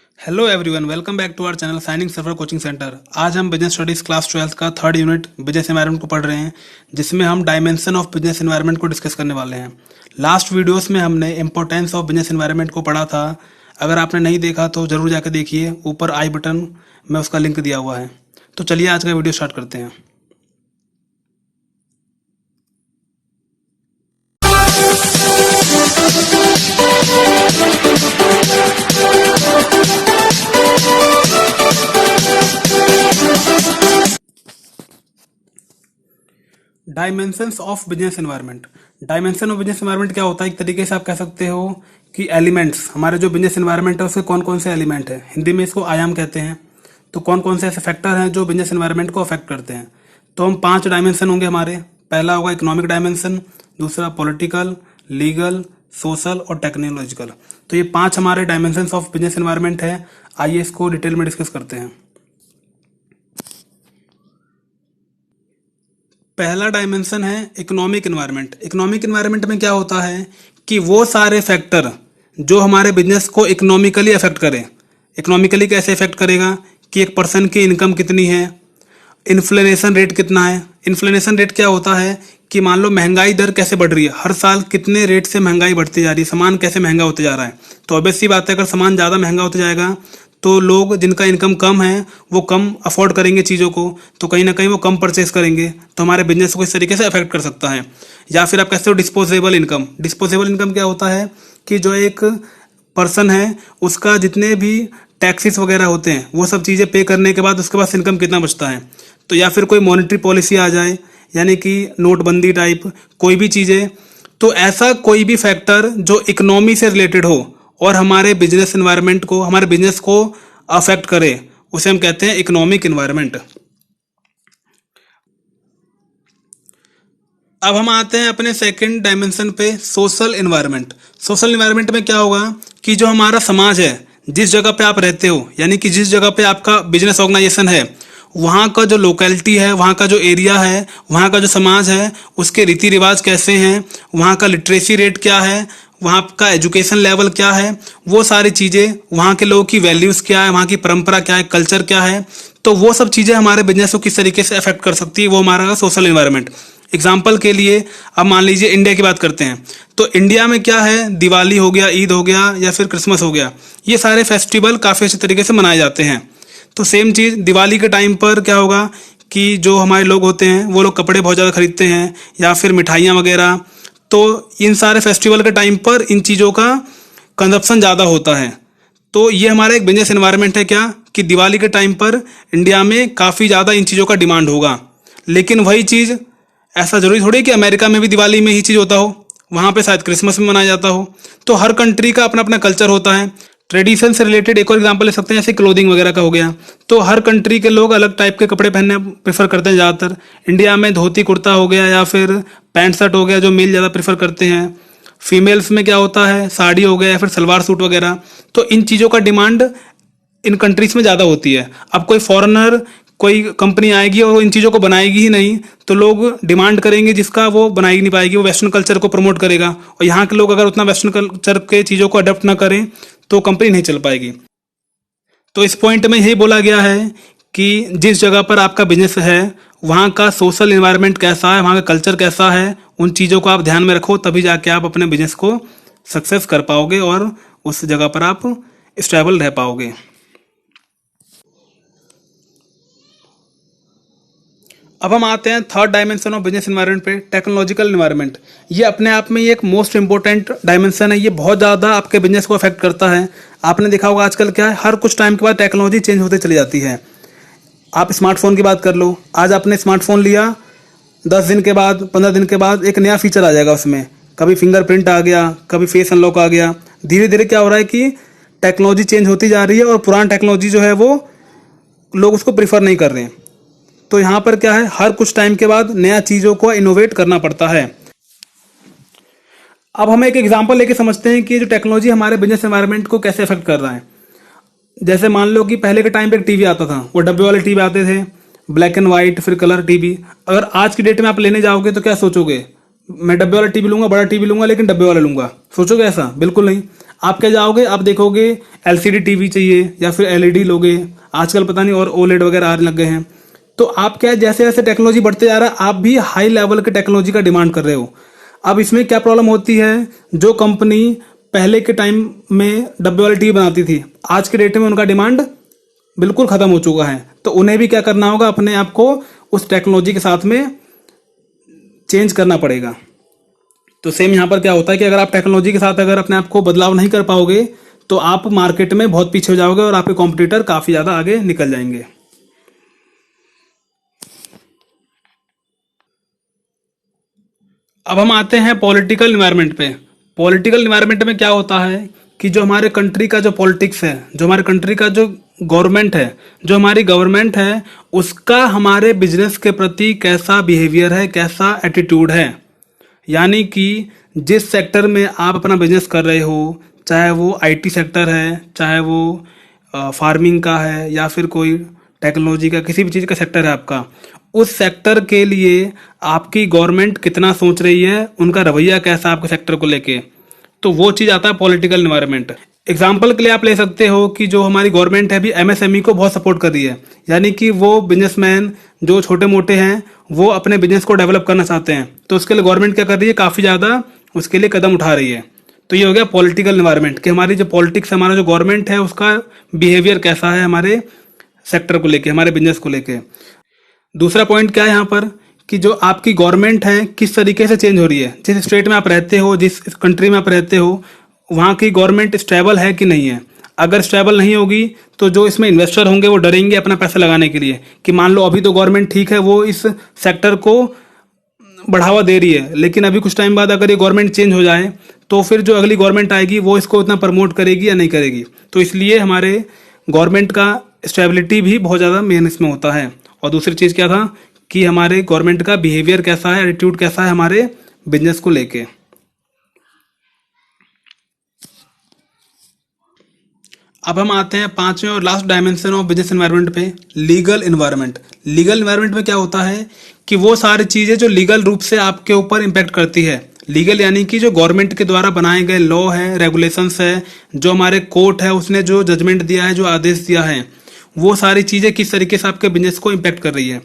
Hello everyone, welcome back to our channel signing server coaching centre. आज हम business studies class 12 का third unit business environment को पढ़ रहे हैं, जिसमें हम डायमेंशन ऑफ बिजनेस एनवायरनमेंट को डिस्कस करने वाले हैं। लास्ट वीडियोस में हमने इंपॉर्टेंस ऑफ बिजनेस एनवायरनमेंट को पढ़ा था। अगर आपने नहीं देखा तो जरूर जाकर देखिए, ऊपर आई बटन में उसका लिंक दिया हुआ है। तो चलिए आज का वीडियो स्टार्ट करते हैं। Dimensions of business environment. Dimension of business environment क्या होता है? एक तरीके से आप कह सकते हो कि एलिमेंट्स, हमारे जो बिजनेस एनवायरनमेंट है उसके कौन कौन से एलिमेंट है, हिंदी में इसको आयाम कहते हैं। तो कौन कौन से ऐसे फैक्टर हैं जो बिजनेस एनवायरनमेंट को अफेक्ट करते हैं? तो हम 5 डायमेंशन होंगे हमारे। पहला होगा इकोनॉमिक डायमेंशन, दूसरा पॉलिटिकल, लीगल, सोशल और टेक्नोलॉजिकल। तो ये 5 हमारे डायमेंशन ऑफ बिजनेस एनवायरनमेंट है। आइए इसको डिटेल में डिस्कस करते हैं। पहला डायमेंशन है इकोनॉमिक एनवायरनमेंट। इकोनॉमिक एनवायरनमेंट में क्या होता है कि वो सारे फैक्टर जो हमारे बिजनेस को इकोनॉमिकली अफेक्ट करें। इकोनॉमिकली कैसे अफेक्ट करेगा कि एक पर्सन की इनकम कितनी है, इन्फ्लेशन रेट कितना है। इन्फ्लेशन रेट क्या होता है कि मान लो महंगाई दर कैसे बढ़ रही है, हर साल कितने रेट से महंगाई बढ़ती जा रही है, सामान कैसे महंगा होते जा रहा है। तो ऑब्वियस सी बात है, अगर सामान ज़्यादा महंगा होता जाएगा तो लोग जिनका इनकम कम है वो कम अफोर्ड करेंगे चीज़ों को, तो कहीं ना कहीं वो कम परचेस करेंगे। तो हमारे बिजनेस को इस तरीके से अफेक्ट कर सकता है। या फिर आप कहते हो डिस्पोजेबल इनकम। डिस्पोजेबल इनकम क्या होता है कि जो एक पर्सन है उसका जितने भी टैक्सेस वगैरह होते हैं वो सब चीज़ें पे करने के बाद उसके पास इनकम कितना बचता है। तो या फिर कोई मॉनेटरी पॉलिसी आ जाए, यानी कि नोटबंदी टाइप कोई भी चीज़ें। तो ऐसा कोई भी फैक्टर जो इकोनॉमी से रिलेटेड हो और हमारे बिजनेस एनवायरनमेंट को, हमारे बिजनेस को अफेक्ट करे, उसे हम कहते हैं इकोनॉमिक एनवायरनमेंट। अब हम आते हैं अपने सेकंड डायमेंशन पे, सोशल एनवायरनमेंट। सोशल एनवायरनमेंट में क्या होगा कि जो हमारा समाज है, जिस जगह पे आप रहते हो, यानी कि जिस जगह पे आपका बिजनेस ऑर्गेनाइजेशन है, वहाँ का जो लोकेलिटी है, वहाँ का जो एरिया है, वहाँ का जो समाज है, उसके रीति रिवाज कैसे हैं, वहाँ का लिटरेसी रेट क्या है, वहाँ का एजुकेशन लेवल क्या है, वो सारी चीज़ें, वहाँ के लोगों की वैल्यूज़ क्या है, वहाँ की परंपरा क्या है, कल्चर क्या है। तो वो सब चीज़ें हमारे बिजनेस को किस तरीके से अफेक्ट कर सकती है, वो हमारा सोशल एनवायरनमेंट। एग्जाम्पल के लिए अब मान लीजिए इंडिया की बात करते हैं, तो इंडिया में क्या है, दिवाली हो गया, ईद हो गया या फिर क्रिसमस हो गया, ये सारे फेस्टिवल काफ़ी अच्छे तरीके से मनाए जाते हैं। तो सेम चीज़ दिवाली के टाइम पर क्या होगा कि जो हमारे लोग होते हैं वो लोग कपड़े बहुत ज़्यादा खरीदते हैं या फिर मिठाइयाँ वगैरह। तो इन सारे फेस्टिवल के टाइम पर इन चीज़ों का कंजप्शन ज़्यादा होता है। तो ये हमारा एक बिजनेस एनवायरनमेंट है क्या, कि दिवाली के टाइम पर इंडिया में काफ़ी ज़्यादा इन चीज़ों का डिमांड होगा। लेकिन वही चीज़ ऐसा जरूरी थोड़ी कि अमेरिका में भी दिवाली में ही चीज़ होता हो, वहाँ पे शायद क्रिसमस में मनाया जाता हो। तो हर कंट्री का अपना अपना कल्चर होता है। ट्रेडिशन से रिलेटेड एक और एग्जांपल ले सकते हैं, जैसे क्लोथिंग वगैरह का हो गया। तो हर कंट्री के लोग अलग टाइप के कपड़े पहनना प्रेफर करते हैं ज़्यादातर। इंडिया में धोती कुर्ता हो गया या फिर पैंट शर्ट हो गया, जो मेल ज़्यादा प्रेफर करते हैं। फीमेल्स में क्या होता है, साड़ी हो गया या फिर सलवार सूट वगैरह। तो इन चीज़ों का डिमांड इन कंट्रीज में ज़्यादा होती है। अब कोई फॉरेनर, कोई कंपनी आएगी और वो इन चीज़ों को बनाएगी ही नहीं, तो लोग डिमांड करेंगे जिसका वो बनाई नहीं पाएगी, वो वेस्टर्न कल्चर को प्रमोट करेगा। और यहाँ के लोग अगर उतना वेस्टर्न कल्चर के चीज़ों को अडॉप्ट ना करें तो कंपनी नहीं चल पाएगी। तो इस पॉइंट में यही बोला गया है कि जिस जगह पर आपका बिजनेस है वहाँ का सोशल एनवायरनमेंट कैसा है, वहाँ का कल्चर कैसा है, उन चीज़ों को आप ध्यान में रखो, तभी जाके आप अपने बिजनेस को सक्सेस कर पाओगे और उस जगह पर आप स्टेबल रह पाओगे। अब हम आते हैं third dimension of business environment पे, टेक्नोलॉजिकल एनवायरनमेंट। ये अपने आप में ये एक मोस्ट इंपॉर्टेंट डायमेंशन है। ये बहुत ज़्यादा आपके बिजनेस को अफेक्ट करता है। आपने देखा होगा आजकल क्या है, हर कुछ टाइम के बाद टेक्नोलॉजी चेंज होते चली जाती है। आप स्मार्टफोन की बात कर लो, आज आपने स्मार्टफोन लिया, 10 दिन के बाद, 15 दिन के बाद एक नया फीचर आ जाएगा उसमें। कभी फिंगरप्रिंट आ गया, कभी फेस अनलॉक आ गया। धीरे धीरे क्या हो रहा है कि टेक्नोलॉजी चेंज होती जा रही है और पुरानी टेक्नोलॉजी जो है वो लोग उसको प्रीफर नहीं कर रहे हैं। तो यहाँ पर क्या है, हर कुछ टाइम के बाद नया चीज़ों को इनोवेट करना पड़ता है। अब हम एक एग्जांपल लेके समझते हैं कि जो टेक्नोलॉजी हमारे बिजनेस एनवायरनमेंट को कैसे अफेक्ट कर रहा है। जैसे मान लो कि पहले के टाइम पे एक टीवी आता था, वो डब्बे वाले टीवी आते थे, ब्लैक एंड वाइट, फिर कलर टीवी। अगर आज की डेट में आप लेने जाओगे तो क्या सोचोगे, मैं डब्बे वाला टीवी लूंगा, बड़ा टीवी लूंगा, लेकिन डब्बे वाला लूंगा, सोचोगे ऐसा? बिल्कुल नहीं। आप क्या जाओगे, आप देखोगे एलसीडी टीवी चाहिए या फिर एलईडी लोगे, आजकल पता नहीं और ओलेड वगैरह आने लग गए हैं। तो आप क्या है, जैसे जैसे टेक्नोलॉजी बढ़ते जा रहा है आप भी हाई लेवल के टेक्नोलॉजी का डिमांड कर रहे हो। अब इसमें क्या प्रॉब्लम होती है, जो कंपनी पहले के टाइम में डब्बे वाली टीवी बनाती थी, आज के डेट में उनका डिमांड बिल्कुल खत्म हो चुका है। तो उन्हें भी क्या करना होगा, अपने आप को उस टेक्नोलॉजी के साथ में चेंज करना पड़ेगा। तो सेम यहाँ पर क्या होता है कि अगर आप टेक्नोलॉजी के साथ अगर अपने आप को बदलाव नहीं कर पाओगे तो आप मार्केट में बहुत पीछे हो जाओगे और आपके कॉम्पिटिटर काफी ज्यादा आगे निकल जाएंगे। अब हम आते हैं पॉलिटिकल इन्वायरमेंट पे। पॉलिटिकल इन्वायरमेंट में क्या होता है कि जो हमारे कंट्री का जो पॉलिटिक्स है, जो हमारे कंट्री का जो गवर्नमेंट है, जो हमारी गवर्नमेंट है, उसका हमारे बिजनेस के प्रति कैसा बिहेवियर है, कैसा एटीट्यूड है। यानी कि जिस सेक्टर में आप अपना बिजनेस कर रहे हो, चाहे वो आईटी सेक्टर है, चाहे वो फार्मिंग का है या फिर कोई टेक्नोलॉजी का किसी भी चीज़ का सेक्टर है आपका, उस सेक्टर के लिए आपकी गवर्नमेंट कितना सोच रही है, उनका रवैया कैसा आपके सेक्टर को लेके, तो वो चीज़ आता है पॉलिटिकल इन्वायरमेंट। एग्जाम्पल के लिए आप ले सकते हो कि जो हमारी गवर्नमेंट है अभी एमएसएमई को बहुत सपोर्ट कर रही है, यानी कि वो बिजनेसमैन जो छोटे मोटे हैं वो अपने बिजनेस को डेवलप करना चाहते हैं, तो उसके लिए गवर्नमेंट क्या कर रही है, काफ़ी ज़्यादा उसके लिए कदम उठा रही है। तो ये हो गया पॉलिटिकल इन्वायरमेंट कि हमारी जो पॉलिटिक्स है, हमारा जो गवर्नमेंट है उसका बिहेवियर कैसा है हमारे सेक्टर को लेके, हमारे बिजनेस को लेके। दूसरा पॉइंट क्या है यहाँ पर कि जो आपकी गवर्नमेंट है किस तरीके से चेंज हो रही है, जिस स्टेट में आप रहते हो, जिस कंट्री में आप रहते हो, वहाँ की गवर्नमेंट स्टेबल है कि नहीं है। अगर स्टेबल नहीं होगी तो जो इसमें इन्वेस्टर होंगे वो डरेंगे अपना पैसा लगाने के लिए कि मान लो अभी तो गवर्नमेंट ठीक है, वो इस सेक्टर को बढ़ावा दे रही है, लेकिन अभी कुछ टाइम बाद अगर ये गवर्नमेंट चेंज हो जाए तो फिर जो अगली गवर्नमेंट आएगी वो इसको उतना प्रमोट करेगी या नहीं करेगी। तो इसलिए हमारे गवर्नमेंट का स्टेबिलिटी भी बहुत ज़्यादा मेन इसमें होता है। और दूसरी चीज़ क्या था कि हमारे गवर्नमेंट का बिहेवियर कैसा है, एटीट्यूड कैसा है हमारे बिजनेस को लेके। अब हम आते हैं पांचवें और last dimension of business environment पे, लीगल एनवायरनमेंट। लीगल एनवायरनमेंट में क्या होता है कि वो सारी चीज़ें जो लीगल रूप से आपके ऊपर इम्पैक्ट करती है, लीगल यानी कि जो गवर्नमेंट के द्वारा बनाए गए लॉ है, रेगुलेशंस है, जो हमारे कोर्ट है उसने जो जजमेंट दिया है, जो आदेश दिया है, वो सारी चीज़ें किस तरीके से आपके बिजनेस को इम्पैक्ट कर रही है।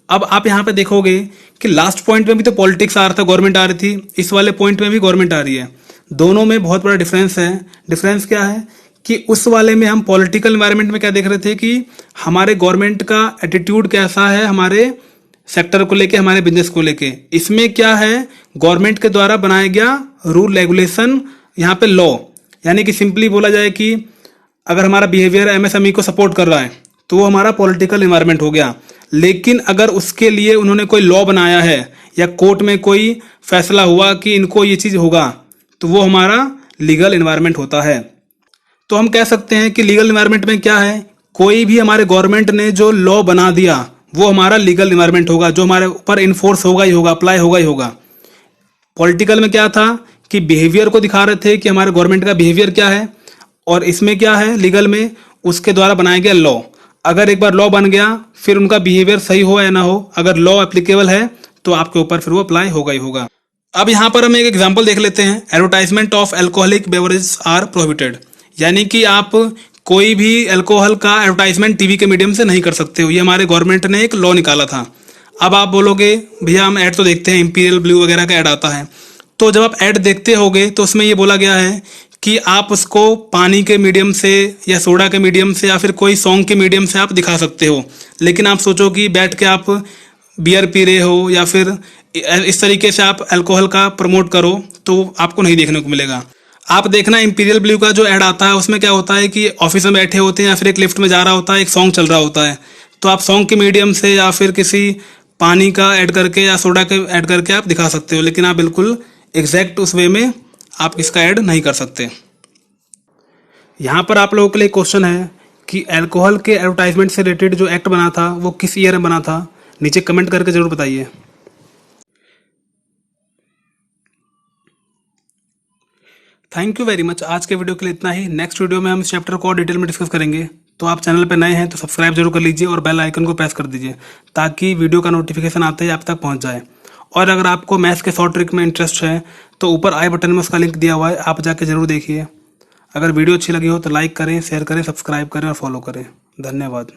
अब आप यहाँ पे देखोगे कि लास्ट पॉइंट में भी तो पॉलिटिक्स आ रहा था, गवर्नमेंट आ रही थी, इस वाले पॉइंट में भी गवर्नमेंट आ रही है। दोनों में बहुत बड़ा डिफरेंस है। डिफरेंस क्या है कि उस वाले में हम पॉलिटिकल एनवायरनमेंट में क्या देख रहे थे कि हमारे गवर्नमेंट का एटीट्यूड कैसा है हमारे सेक्टर को लेके, हमारे बिजनेस को लेके। इसमें क्या है, गवर्नमेंट के द्वारा बनाया गया रूल रेगुलेशन, यहाँ पे लॉ, यानी कि सिंपली बोला जाए कि अगर हमारा बिहेवियर एमएसएमई को सपोर्ट कर रहा है तो वो हमारा पॉलिटिकल एनवायरनमेंट हो गया। लेकिन अगर उसके लिए उन्होंने कोई लॉ बनाया है या कोर्ट में कोई फैसला हुआ कि इनको ये चीज़ होगा, तो वो हमारा लीगल एनवायरनमेंट होता है। तो हम कह सकते हैं कि लीगल एनवायरनमेंट में क्या है, कोई भी हमारे गवर्नमेंट ने जो लॉ बना दिया वो हमारा लीगल एनवायरनमेंट होगा, जो हमारे ऊपर इन्फोर्स होगा ही होगा, अप्लाई होगा ही होगा। पॉलिटिकल में क्या था कि बिहेवियर को दिखा रहे थे कि हमारे गवर्नमेंट का बिहेवियर क्या है, और इसमें क्या है लीगल में उसके द्वारा बनाया गया लॉ। अगर एक बार लॉ बन गया फिर उनका बिहेवियर सही हो या ना हो, अगर लॉ एप्लीकेबल है तो आपके ऊपर फिर वो अप्लाई होगा ही होगा। अब यहाँ पर हम एक एग्जाम्पल देख लेते हैं, advertisement of alcoholic beverages are prohibited. यानी कि आप कोई भी अल्कोहल का एडवर्टाइजमेंट टीवी के मीडियम से नहीं कर सकते हो, ये हमारे गवर्नमेंट ने एक लॉ निकाला था। अब आप बोलोगे भैया हम ऐड तो देखते हैं, इंपीरियल ब्लू वगैरह का ऐड आता है, तो जब आप ऐड देखते होगे तो उसमें ये बोला गया है कि आप उसको पानी के मीडियम से या सोडा के मीडियम से या फिर कोई सॉन्ग के मीडियम से आप दिखा सकते हो। लेकिन आप सोचो कि बैठ के आप बियर पी रहे हो या फिर इस तरीके से आप अल्कोहल का प्रमोट करो तो आपको नहीं देखने को मिलेगा। आप देखना इंपीरियल ब्लू का जो ऐड आता है उसमें क्या होता है कि ऑफिस में बैठे होते हैं या फिर एक लिफ्ट में जा रहा होता है, एक सॉन्ग चल रहा होता है, तो आप सॉन्ग के मीडियम से या फिर किसी पानी का ऐड करके या सोडा के ऐड करके आप दिखा सकते हो, लेकिन आप बिल्कुल एग्जैक्ट उस वे में आप इसका ऐड नहीं कर सकते। यहाँ पर आप लोगों के लिए क्वेश्चन है कि अल्कोहल के एडवर्टाइजमेंट से रिलेटेड जो एक्ट बना था वो किस ईयर में बना था, नीचे कमेंट करके जरूर बताइए। Thank you very much. आज के वीडियो के लिए इतना ही। नेक्स्ट वीडियो में हम इस चैप्टर को और डिटेल में डिस्कस करेंगे। तो आप चैनल पर नए हैं तो सब्सक्राइब जरूर कर लीजिए और बेल आइकन को प्रेस कर दीजिए ताकि वीडियो का नोटिफिकेशन आते ही आप तक पहुंच जाए। और अगर आपको मैथ्स के शॉर्ट ट्रिक में इंटरेस्ट है तो ऊपर आई बटन में उसका लिंक दिया हुआ है, आप जाके जरूर देखिए। अगर वीडियो अच्छी लगी हो तो लाइक करें, शेयर करें, सब्सक्राइब करें और फॉलो करें। धन्यवाद।